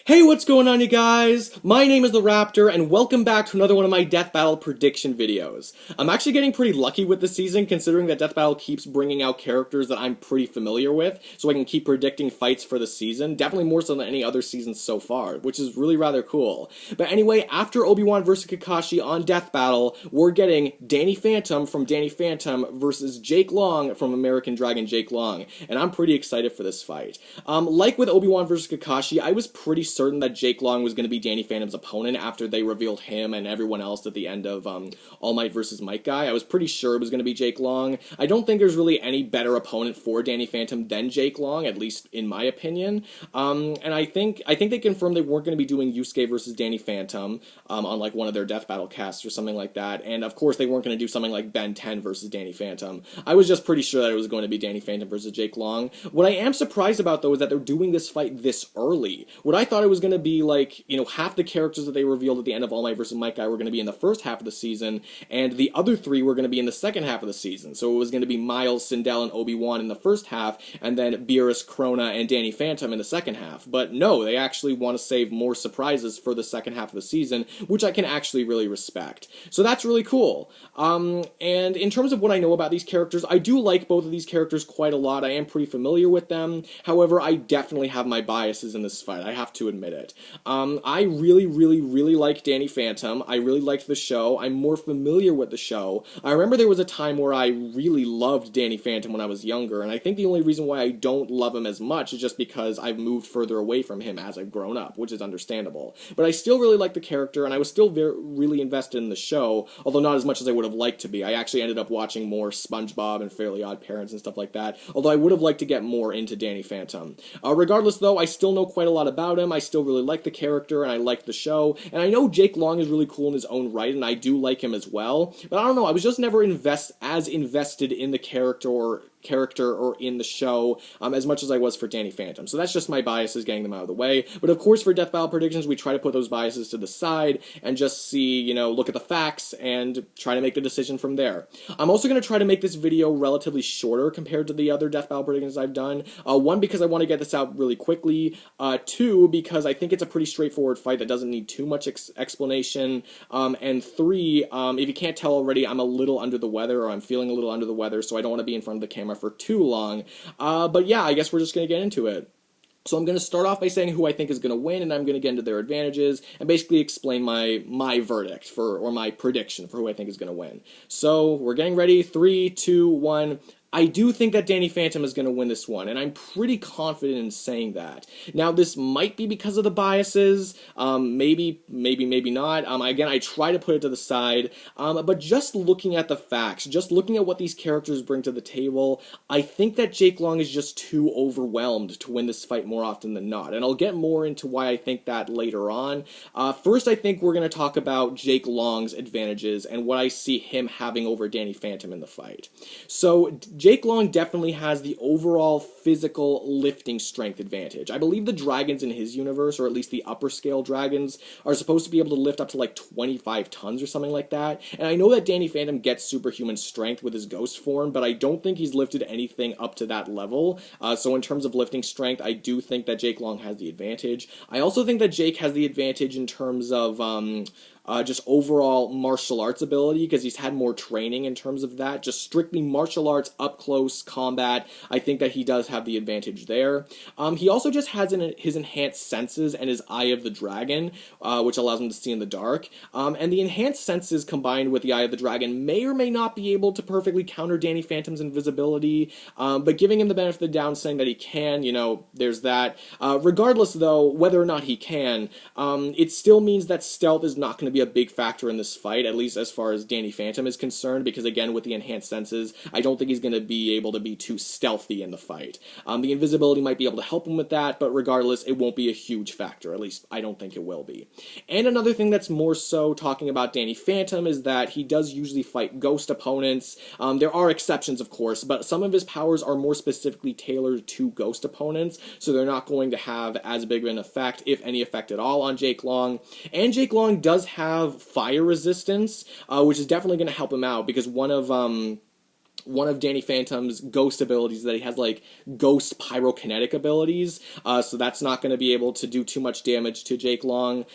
Hey, what's going on, you guys? My name is the Raptor, and welcome back to another one of my Death Battle prediction videos. I'm actually getting pretty lucky with this season, considering that Death Battle keeps bringing out characters that I'm pretty familiar with, so I can keep predicting fights for the season, definitely more so than any other season so far, which is really rather cool. But anyway, after Obi-Wan vs. Kakashi on Death Battle, we're getting Danny Phantom from Danny Phantom versus Jake Long from American Dragon Jake Long, and I'm pretty excited for this fight. Like with Obi-Wan vs. Kakashi, I was pretty certain that Jake Long was going to be Danny Phantom's opponent after they revealed him and everyone else at the end of All Might vs. Might Guy. I was pretty sure it was going to be Jake Long. I don't think there's really any better opponent for Danny Phantom than Jake Long, at least in my opinion. And I think they confirmed they weren't going to be doing Yusuke versus Danny Phantom on like one of their Death Battle casts or something like that. And of course they weren't going to do something like Ben 10 versus Danny Phantom. I was just pretty sure that it was going to be Danny Phantom versus Jake Long. What I am surprised about though is that they're doing this fight this early. What I thought it was going to be like, half the characters that they revealed at the end of All Might vs. Might Guy were going to be in the first half of the season, and the other three were going to be in the second half of the season. So it was going to be Miles, Sindel, and Obi-Wan in the first half, and then Beerus, Krona, and Danny Phantom in the second half. But no, they actually want to save more surprises for the second half of the season, which I can actually really respect. So that's really cool. And in terms of what I know about these characters, I do like both of these characters quite a lot. I am pretty familiar with them. However, I definitely have my biases in this fight. I have to admit it. I really like Danny Phantom. I really liked the show. I'm more familiar with the show. I remember there was a time where I really loved Danny Phantom when I was younger, and I think the only reason why I don't love him as much is just because I've moved further away from him as I've grown up, which is understandable. But I still really like the character, and I was still really invested in the show, although not as much as I would have liked to be. I actually ended up watching more SpongeBob and Fairly Odd Parents and stuff like that, although I would have liked to get more into Danny Phantom. Regardless, though, I still know quite a lot about him. I still really like the character, and I like the show, and I know Jake Long is really cool in his own right, and I do like him as well, but I don't know, I was just never as invested in the character or in the show as much as I was for Danny Phantom. So that's just my biases, getting them out of the way. But of course, for Death Battle predictions, we try to put those biases to the side and just see, look at the facts and try to make the decision from there. I'm also going to try to make this video relatively shorter compared to the other Death Battle predictions I've done. One, because I want to get this out really quickly. Two, because I think it's a pretty straightforward fight that doesn't need too much explanation. And three, if you can't tell already, I'm a little under the weather, or I'm feeling a little under the weather, so I don't want to be in front of the camera for too long. But yeah, I guess we're just going to get into it. So I'm going to start off by saying who I think is going to win, and I'm going to get into their advantages, and basically explain my verdict or my prediction for who I think is going to win. So we're getting ready. 3, 2, 1... I do think that Danny Phantom is going to win this one, and I'm pretty confident in saying that. Now, this might be because of the biases, maybe not. Again, I try to put it to the side, but just looking at the facts, just looking at what these characters bring to the table, I think that Jake Long is just too overwhelmed to win this fight more often than not, and I'll get more into why I think that later on. First, I think we're going to talk about Jake Long's advantages and what I see him having over Danny Phantom in the fight. So, Jake Long definitely has the overall physical lifting strength advantage. I believe the dragons in his universe, or at least the upper scale dragons, are supposed to be able to lift up to like 25 tons or something like that. And I know that Danny Phantom gets superhuman strength with his ghost form, but I don't think he's lifted anything up to that level. So in terms of lifting strength, I do think that Jake Long has the advantage. I also think that Jake has the advantage in terms of just overall martial arts ability, because he's had more training in terms of that. Just strictly martial arts, up close combat, I think that he does have the advantage there. He also just has his enhanced senses and his Eye of the Dragon, which allows him to see in the dark. And the enhanced senses combined with the Eye of the Dragon may or may not be able to perfectly counter Danny Phantom's invisibility, but giving him the benefit of the doubt, saying that he can, there's that. Regardless, though, whether or not he can, it still means that stealth is not going to be a big factor in this fight, at least as far as Danny Phantom is concerned, because again, with the enhanced senses, I don't think he's going to be able to be too stealthy in the fight. The invisibility might be able to help him with that, but regardless, it won't be a huge factor. At least, I don't think it will be. And another thing that's more so talking about Danny Phantom is that he does usually fight ghost opponents. There are exceptions, of course, but some of his powers are more specifically tailored to ghost opponents, so they're not going to have as big of an effect, if any effect at all, on Jake Long. And Jake Long does have fire resistance, which is definitely going to help him out, because one of one of Danny Phantom's ghost abilities that he has like ghost pyrokinetic abilities, so that's not going to be able to do too much damage to Jake Long.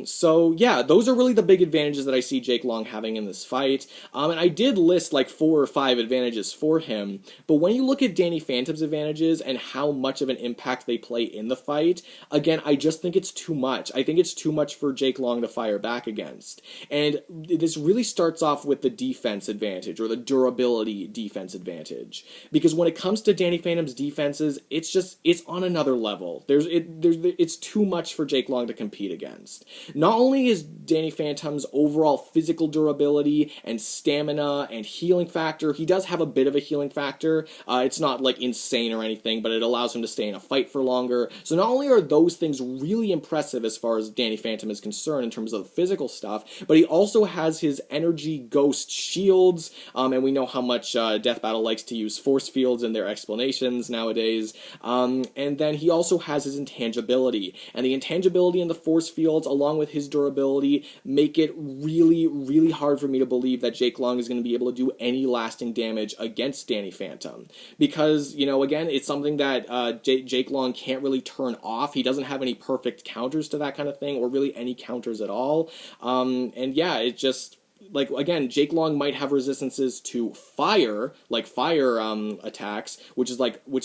So yeah, those are really the big advantages that I see Jake Long having in this fight. And I did list like 4 or 5 advantages for him, but when you look at Danny Phantom's advantages and how much of an impact they play in the fight, again, I just think it's too much. I think it's too much for Jake Long to fire back against. And this really starts off with the defense advantage, or the durability defense advantage, because when it comes to Danny Phantom's defenses, it's on another level. It's too much for Jake Long to compete against. Not only is Danny Phantom's overall physical durability and stamina and healing factor, he does have a bit of a healing factor. It's not like insane or anything, but it allows him to stay in a fight for longer. So not only are those things really impressive as far as Danny Phantom is concerned in terms of the physical stuff, but he also has his energy ghost shields, and we know how much Death Battle likes to use force fields in their explanations nowadays. And then he also has his intangibility, and the intangibility and the force fields, along with his durability, make it really, really hard for me to believe that Jake Long is going to be able to do any lasting damage against Danny Phantom, because, you know, again, it's something that Jake Long can't really turn off. He doesn't have any perfect counters to that kind of thing, or really any counters at all. And yeah, it just, like, again, Jake Long might have resistances to fire, like fire attacks, which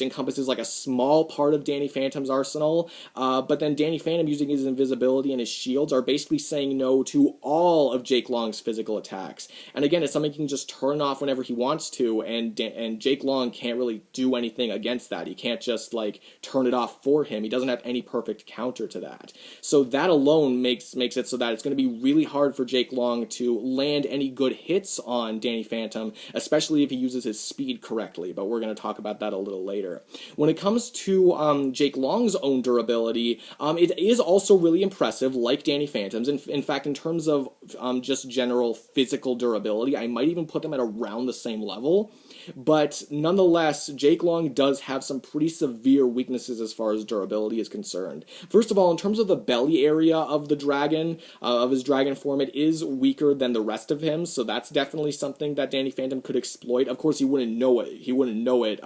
encompasses like a small part of Danny Phantom's arsenal, but then Danny Phantom, using his invisibility and his shields, are basically saying no to all of Jake Long's physical attacks. And again, it's something he can just turn off whenever he wants to, and Jake Long can't really do anything against that. He can't just like turn it off for him. He doesn't have any perfect counter to that. So that alone makes it so that it's going to be really hard for Jake Long to land any good hits on Danny Phantom, especially if he uses his speed correctly, but we're going to talk about that a little later. When it comes to Jake Long's own durability, it is also really impressive, like Danny Phantom's. In fact, in terms of just general physical durability, I might even put them at around the same level. But nonetheless, Jake Long does have some pretty severe weaknesses as far as durability is concerned. First of all, in terms of the belly area of the dragon, of his dragon form, it is weaker than the rest of him, so that's definitely something that Danny Phantom could exploit. Of course, he wouldn't know it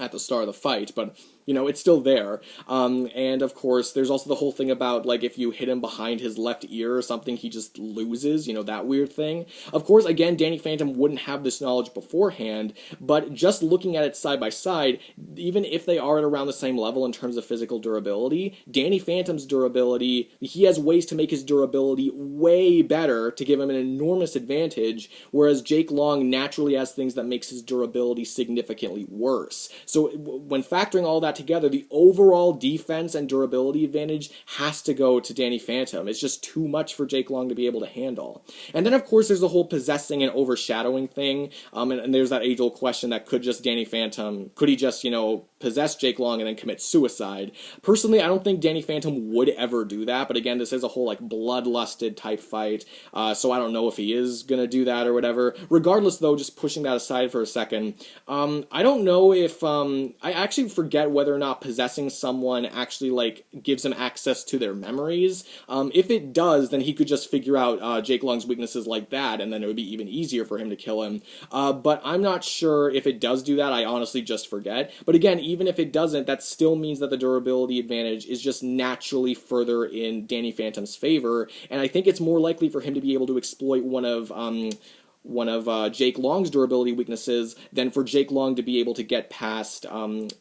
at the start of the fight, but, you know, it's still there. And of course, there's also the whole thing about, like, if you hit him behind his left ear or something, he just loses, you know, that weird thing. Of course, again, Danny Phantom wouldn't have this knowledge beforehand, but just looking at it side by side, even if they are at around the same level in terms of physical durability, Danny Phantom's durability, he has ways to make his durability way better to give him an enormous advantage, whereas Jake Long naturally has things that makes his durability significantly worse. So when factoring all that together, the overall defense and durability advantage has to go to Danny Phantom. It's just too much for Jake Long to be able to handle. And then, of course, there's the whole possessing and overshadowing thing, and there's that age-old question that could Danny Phantom, could he just, you know, possess Jake Long and then commit suicide? Personally, I don't think Danny Phantom would ever do that, but again, this is a whole, like, bloodlusted type fight, so I don't know if he is gonna do that or whatever. Regardless, though, just pushing that aside for a second, I don't know if, I actually forget whether or not possessing someone actually, like, gives him access to their memories. If it does, then he could just figure out Jake Long's weaknesses like that, and then it would be even easier for him to kill him. But I'm not sure if it does do that. I honestly just forget. But again, even if it doesn't, that still means that the durability advantage is just naturally further in Danny Phantom's favor, and I think it's more likely for him to be able to exploit one of Jake Long's durability weaknesses than for Jake Long to be able to get past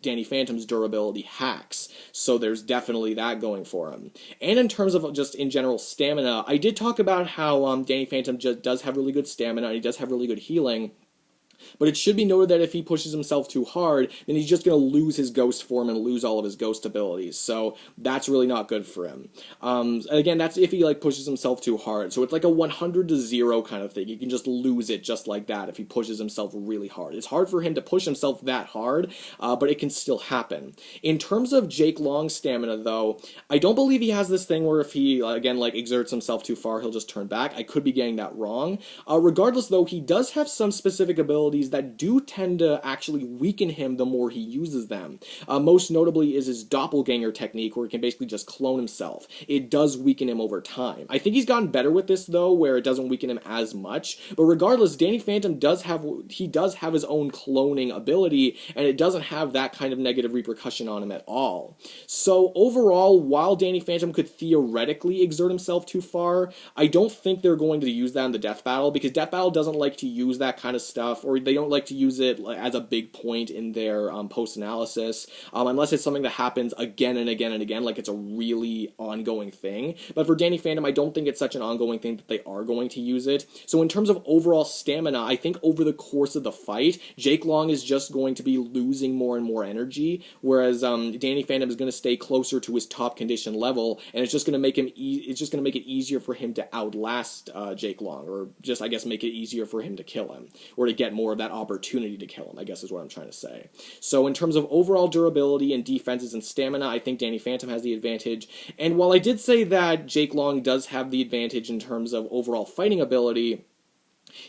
Danny Phantom's durability hacks. So there's definitely that going for him. And in terms of just in general stamina, I did talk about how Danny Phantom just does have really good stamina, and he does have really good healing. But it should be noted that if he pushes himself too hard, then he's just going to lose his ghost form and lose all of his ghost abilities. So that's really not good for him. And again, that's if he, like, pushes himself too hard. So it's like a 100-0 kind of thing. He can just lose it just like that if he pushes himself really hard. It's hard for him to push himself that hard, but it can still happen. In terms of Jake Long's stamina, though, I don't believe he has this thing where if he, again, like, exerts himself too far, he'll just turn back. I could be getting that wrong. Regardless, though, he does have some specific abilities abilities that do tend to actually weaken him the more he uses them. Most notably is his doppelganger technique, where he can basically just clone himself. It does weaken him over time. I think he's gotten better with this, though, where it doesn't weaken him as much. But regardless, Danny Phantom does have his own cloning ability, and it doesn't have that kind of negative repercussion on him at all. So overall, while Danny Phantom could theoretically exert himself too far, I don't think they're going to use that in the Death Battle, because Death Battle doesn't like to use that kind of stuff, or they don't like to use it as a big point in their post-analysis, unless it's something that happens again and again and again, like it's a really ongoing thing. But for Danny Phantom, I don't think it's such an ongoing thing that they are going to use it. So in terms of overall stamina, I think over the course of the fight, Jake Long is just going to be losing more and more energy, whereas Danny Phantom is going to stay closer to his top condition level, and it's just going to make him it's just going to make it easier for him to outlast Jake Long, or just, I guess, make it easier for him to kill him, or to get more of that opportunity to kill him, I guess is what I'm trying to say. So in terms of overall durability and defenses and stamina, I think Danny Phantom has the advantage. And while I did say that Jake Long does have the advantage in terms of overall fighting ability,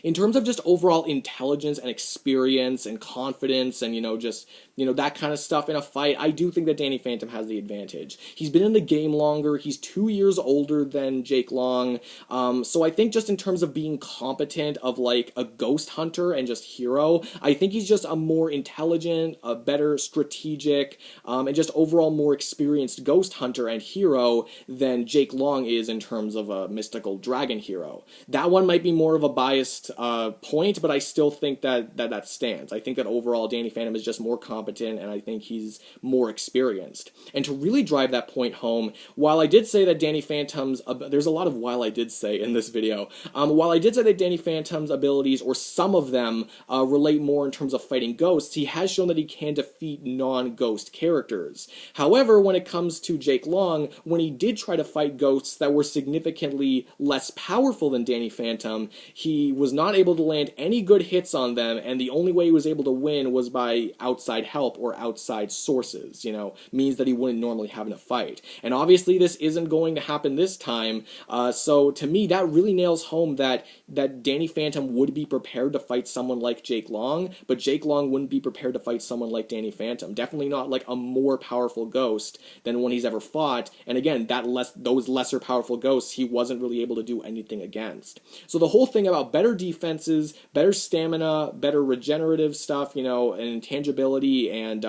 in terms of just overall intelligence and experience and confidence and, that kind of stuff in a fight, I do think that Danny Phantom has the advantage. He's been in the game longer, he's 2 years older than Jake Long, so I think just in terms of being competent of, like, a ghost hunter and just hero, I think he's just a more intelligent, a better strategic, and just overall more experienced ghost hunter and hero than Jake Long is in terms of a mystical dragon hero. That one might be more of a biased point, but I still think that stands. I think that overall Danny Phantom is just more competent, and I think he's more experienced. And to really drive that point home, while I did say that Danny Phantom's, there's a lot of while I did say in this video, while I did say that Danny Phantom's abilities, or some of them, relate more in terms of fighting ghosts, he has shown that he can defeat non-ghost characters. However, when it comes to Jake Long, when he did try to fight ghosts that were significantly less powerful than Danny Phantom, he was not able to land any good hits on them, and the only way he was able to win was by outside help or outside sources, means that he wouldn't normally have in a fight. And obviously this isn't going to happen this time, so to me that really nails home that Danny Phantom would be prepared to fight someone like Jake Long, but Jake Long wouldn't be prepared to fight someone like Danny Phantom. Definitely not like a more powerful ghost than one he's ever fought, and again, those lesser powerful ghosts he wasn't really able to do anything against. So the whole thing about better defenses, better stamina, better regenerative stuff, and intangibility, and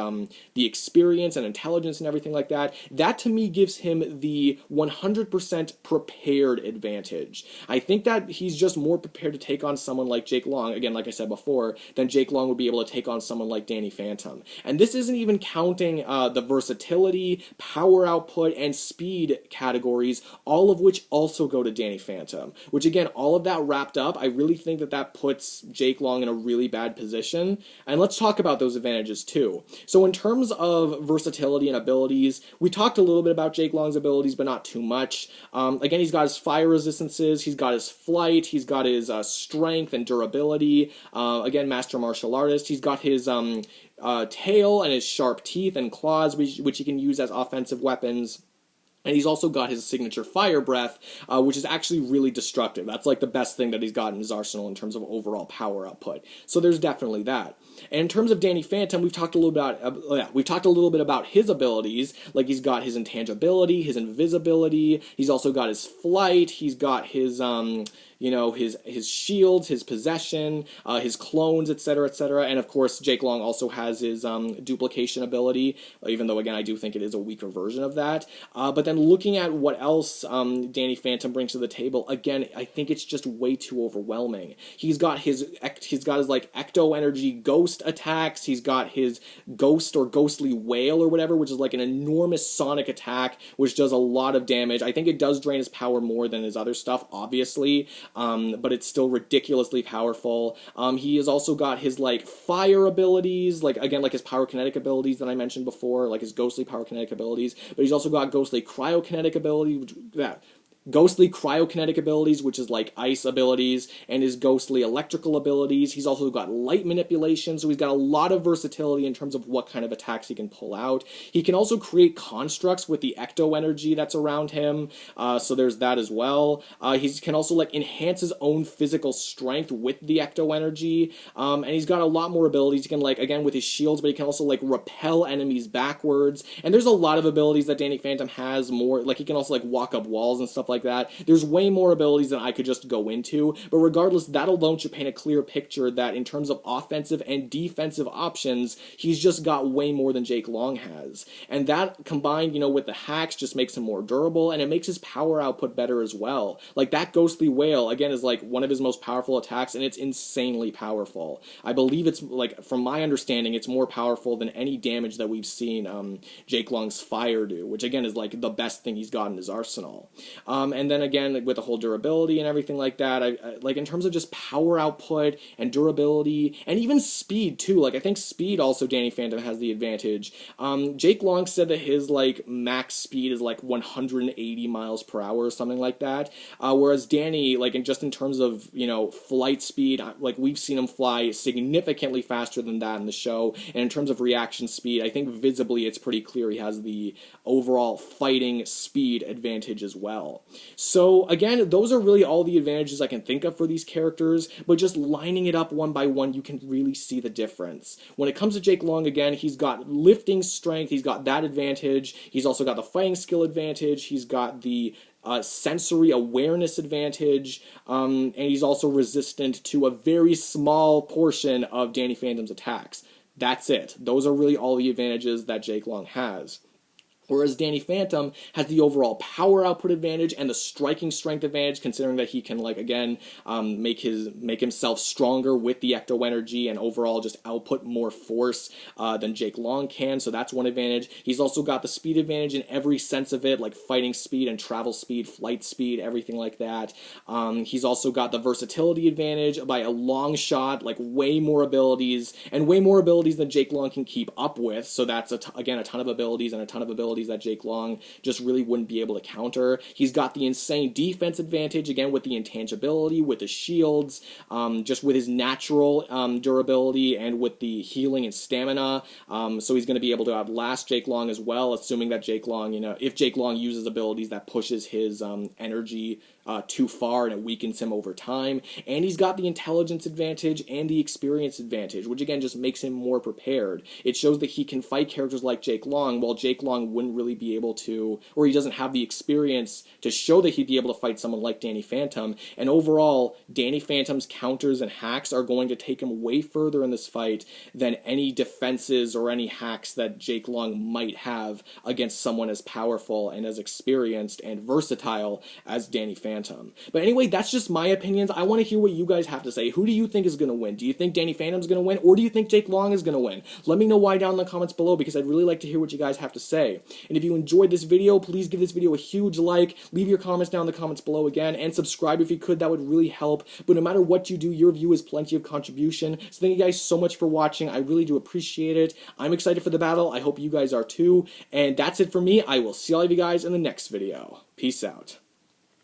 the experience and intelligence and everything like that, that to me gives him the 100% prepared advantage. I think that he's just more prepared to take on someone like Jake Long, again, like I said before, than Jake Long would be able to take on someone like Danny Phantom. And this isn't even counting the versatility, power output, and speed categories, all of which also go to Danny Phantom. Which, again, all of that wrapped up, I really think that puts Jake Long in a really bad position. And let's talk about those advantages too. So in terms of versatility and abilities, we talked a little bit about Jake Long's abilities, but not too much. Again, he's got his fire resistances, he's got his flight, he's got his strength and durability, again, master martial artist, he's got his tail and his sharp teeth and claws, which he can use as offensive weapons. And he's also got his signature fire breath, which is actually really destructive. That's like the best thing that he's got in his arsenal in terms of overall power output. So there's definitely that. And in terms of Danny Phantom, we've talked a little bit about his abilities. Like, he's got his intangibility, his invisibility. He's also got his flight. He's got his his shields, his possession, his clones, etc., etc. And of course, Jake Long also has his duplication ability, even though, again, I do think it is a weaker version of that. But then looking at what else Danny Phantom brings to the table, again, I think it's just way too overwhelming. He's got his like ecto energy ghost attacks. He's got his ghost or ghostly wail or whatever, which is like an enormous sonic attack, which does a lot of damage. I think it does drain his power more than his other stuff, obviously. But it's still ridiculously powerful. He has also got his, like, fire abilities, like, again, like his pyrokinetic abilities that I mentioned before, like his ghostly pyrokinetic abilities, but he's also got ghostly cryokinetic ability, ghostly cryokinetic abilities, which is like ice abilities, and his ghostly electrical abilities. He's also got light manipulation, so he's got a lot of versatility in terms of what kind of attacks he can pull out. He can also create constructs with the ecto energy that's around him, so there's that as well. He can also like enhance his own physical strength with the ecto energy, and he's got a lot more abilities. He can like, again, with his shields, but he can also like repel enemies backwards, and there's a lot of abilities that Danny Phantom has more, like he can also like walk up walls and stuff like that. There's way more abilities than I could just go into, but regardless, that alone should paint a clear picture that in terms of offensive and defensive options, he's just got way more than Jake Long has. And that combined, you know, with the hacks just makes him more durable, and it makes his power output better as well. Like that ghostly whale, again, is like one of his most powerful attacks, and it's insanely powerful. I believe it's, like, from my understanding, it's more powerful than any damage that we've seen Jake Long's fire do, which again is like the best thing he's got in his arsenal. And then again, with the whole durability and everything like that, I like in terms of just power output and durability and even speed too. Like I think speed also Danny Phantom has the advantage. Jake Long said that his like max speed is like 180 miles per hour or something like that, whereas Danny, like in terms of, you know, flight speed, like we've seen him fly significantly faster than that in the show, and in terms of reaction speed, I think visibly it's pretty clear he has the overall fighting speed advantage as well. So again, those are really all the advantages I can think of for these characters, but just lining it up one by one, you can really see the difference. When it comes to Jake Long, again, he's got lifting strength, he's got that advantage, he's also got the fighting skill advantage, he's got the sensory awareness advantage, and he's also resistant to a very small portion of Danny Phantom's attacks. That's it. Those are really all the advantages that Jake Long has. Whereas Danny Phantom has the overall power output advantage and the striking strength advantage, considering that he can, like, again, make himself stronger with the ecto energy and overall just output more force than Jake Long can, so that's one advantage. He's also got the speed advantage in every sense of it, like fighting speed and travel speed, flight speed, everything like that. He's also got the versatility advantage by a long shot, like way more abilities, and way more abilities than Jake Long can keep up with, so that's, again, a ton of abilities and a ton of abilities that Jake Long just really wouldn't be able to counter. He's got the insane defense advantage, again, with the intangibility, with the shields, just with his natural durability, and with the healing and stamina. So he's going to be able to outlast Jake Long as well, assuming that Jake Long, you know, if Jake Long uses abilities that pushes his energy too far and it weakens him over time. And he's got the intelligence advantage and the experience advantage, which again just makes him more prepared. It shows that he can fight characters like Jake Long, while Jake Long wouldn't really be able to, or he doesn't have the experience to show that he'd be able to fight someone like Danny Phantom. And overall, Danny Phantom's counters and hacks are going to take him way further in this fight than any defenses or any hacks that Jake Long might have against someone as powerful and as experienced and versatile as Danny Phantom. But anyway, that's just my opinions. I want to hear what you guys have to say. Who do you think is going to win? Do you think Danny Phantom's going to win, or do you think Jake Long is going to win? Let me know why down in the comments below, because I'd really like to hear what you guys have to say. And if you enjoyed this video, please give this video a huge like, leave your comments down in the comments below again, and subscribe if you could. That would really help. But no matter what you do, your view is plenty of contribution. So thank you guys so much for watching. I really do appreciate it. I'm excited for the battle. I hope you guys are too. And that's it for me. I will see all of you guys in the next video. Peace out.